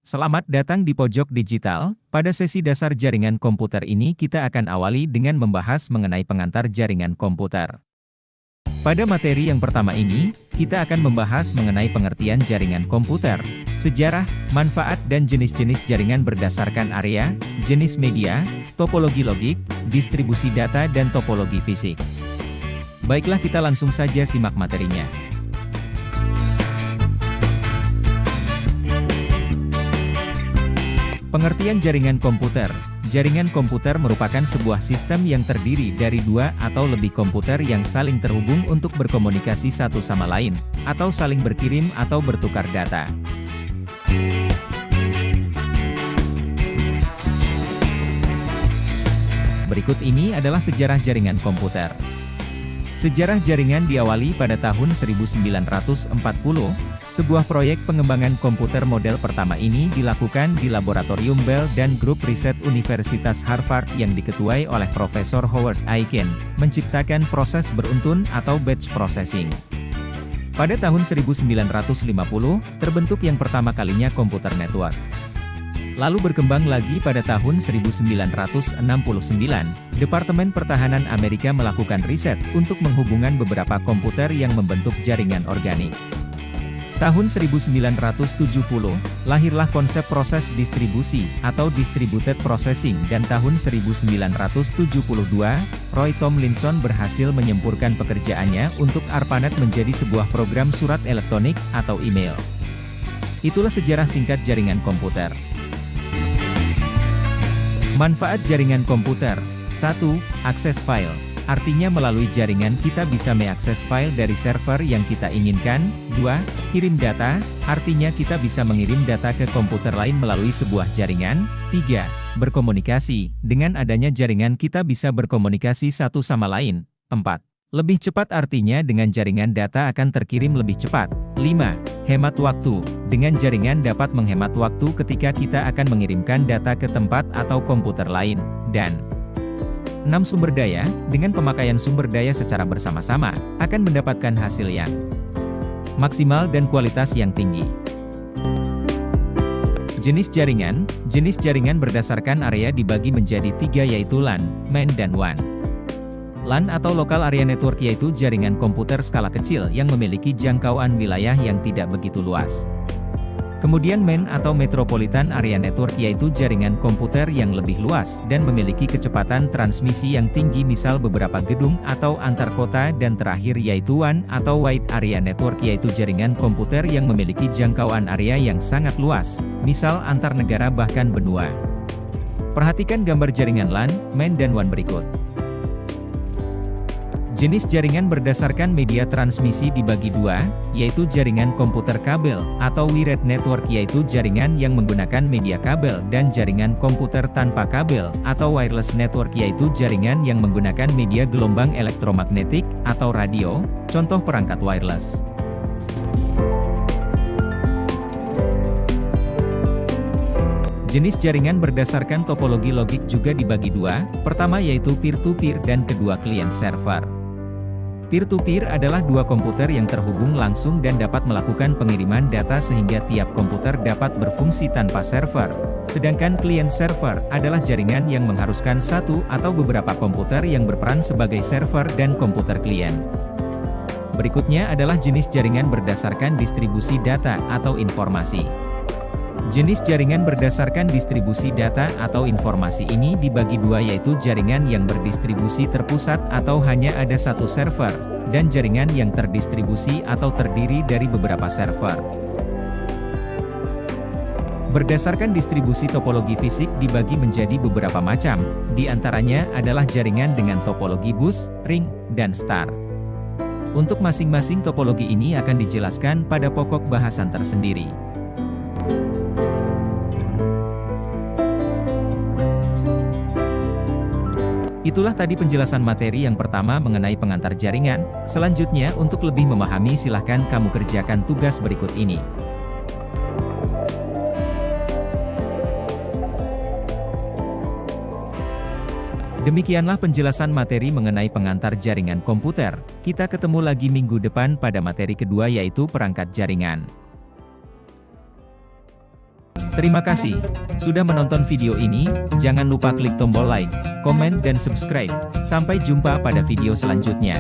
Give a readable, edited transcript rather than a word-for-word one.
Selamat datang di Pojok Digital. Pada sesi dasar jaringan komputer ini kita akan awali dengan membahas mengenai pengantar jaringan komputer. Pada materi yang pertama ini, kita akan membahas mengenai pengertian jaringan komputer, sejarah, manfaat dan jenis-jenis jaringan berdasarkan area, jenis media, topologi logik, distribusi data dan topologi fisik. Baiklah, kita langsung saja simak materinya. Pengertian jaringan komputer. Jaringan komputer merupakan sebuah sistem yang terdiri dari dua atau lebih komputer yang saling terhubung untuk berkomunikasi satu sama lain, atau saling berkirim atau bertukar data. Berikut ini adalah sejarah jaringan komputer. Sejarah jaringan diawali pada tahun 1940, sebuah proyek pengembangan komputer model pertama ini dilakukan di Laboratorium Bell dan Grup Riset Universitas Harvard yang diketuai oleh Profesor Howard Aiken, menciptakan proses beruntun atau batch processing. Pada tahun 1950, terbentuk yang pertama kalinya komputer network. Lalu berkembang lagi pada tahun 1969, Departemen Pertahanan Amerika melakukan riset untuk menghubungkan beberapa komputer yang membentuk jaringan organik. Tahun 1970, lahirlah konsep proses distribusi atau distributed processing dan tahun 1972, Roy Tomlinson berhasil menyempurkan pekerjaannya untuk ARPANET menjadi sebuah program surat elektronik atau email. Itulah sejarah singkat jaringan komputer. Manfaat jaringan komputer. 1. Akses file. Artinya melalui jaringan kita bisa mengakses file dari server yang kita inginkan. 2. Kirim data. Artinya kita bisa mengirim data ke komputer lain melalui sebuah jaringan. 3. Berkomunikasi. Dengan adanya jaringan kita bisa berkomunikasi satu sama lain. 4. Lebih cepat artinya dengan jaringan data akan terkirim lebih cepat. 5. Hemat waktu. Dengan jaringan dapat menghemat waktu ketika kita akan mengirimkan data ke tempat atau komputer lain. Dan 6. Sumber daya. Dengan pemakaian sumber daya secara bersama-sama, akan mendapatkan hasil yang maksimal dan kualitas yang tinggi. Jenis jaringan. Jenis jaringan berdasarkan area dibagi menjadi 3 yaitu LAN, MAN dan WAN. LAN atau Local Area Network yaitu jaringan komputer skala kecil yang memiliki jangkauan wilayah yang tidak begitu luas. Kemudian MAN atau Metropolitan Area Network yaitu jaringan komputer yang lebih luas dan memiliki kecepatan transmisi yang tinggi misal beberapa gedung atau antar kota dan terakhir yaitu WAN atau Wide Area Network yaitu jaringan komputer yang memiliki jangkauan area yang sangat luas, misal antar negara bahkan benua. Perhatikan gambar jaringan LAN, MAN dan WAN berikut. Jenis jaringan berdasarkan media transmisi dibagi dua, yaitu jaringan komputer kabel, atau wired network yaitu jaringan yang menggunakan media kabel dan jaringan komputer tanpa kabel, atau wireless network yaitu jaringan yang menggunakan media gelombang elektromagnetik, atau radio, contoh perangkat wireless. Jenis jaringan berdasarkan topologi logik juga dibagi dua, pertama yaitu peer-to-peer dan kedua client-server. Peer-to-peer adalah dua komputer yang terhubung langsung dan dapat melakukan pengiriman data sehingga tiap komputer dapat berfungsi tanpa server. Sedangkan client-server adalah jaringan yang mengharuskan satu atau beberapa komputer yang berperan sebagai server dan komputer klien. Berikutnya adalah jenis jaringan berdasarkan distribusi data atau informasi. Jenis jaringan berdasarkan distribusi data atau informasi ini dibagi dua yaitu jaringan yang berdistribusi terpusat atau hanya ada satu server, dan jaringan yang terdistribusi atau terdiri dari beberapa server. Berdasarkan distribusi topologi fisik dibagi menjadi beberapa macam, di antaranya adalah jaringan dengan topologi bus, ring, dan star. Untuk masing-masing topologi ini akan dijelaskan pada pokok bahasan tersendiri. Itulah tadi penjelasan materi yang pertama mengenai pengantar jaringan. Selanjutnya untuk lebih memahami silahkan kamu kerjakan tugas berikut ini. Demikianlah penjelasan materi mengenai pengantar jaringan komputer. Kita ketemu lagi minggu depan pada materi kedua yaitu perangkat jaringan. Terima kasih sudah menonton video ini. Jangan lupa klik tombol like, komen, dan subscribe. Sampai jumpa pada video selanjutnya.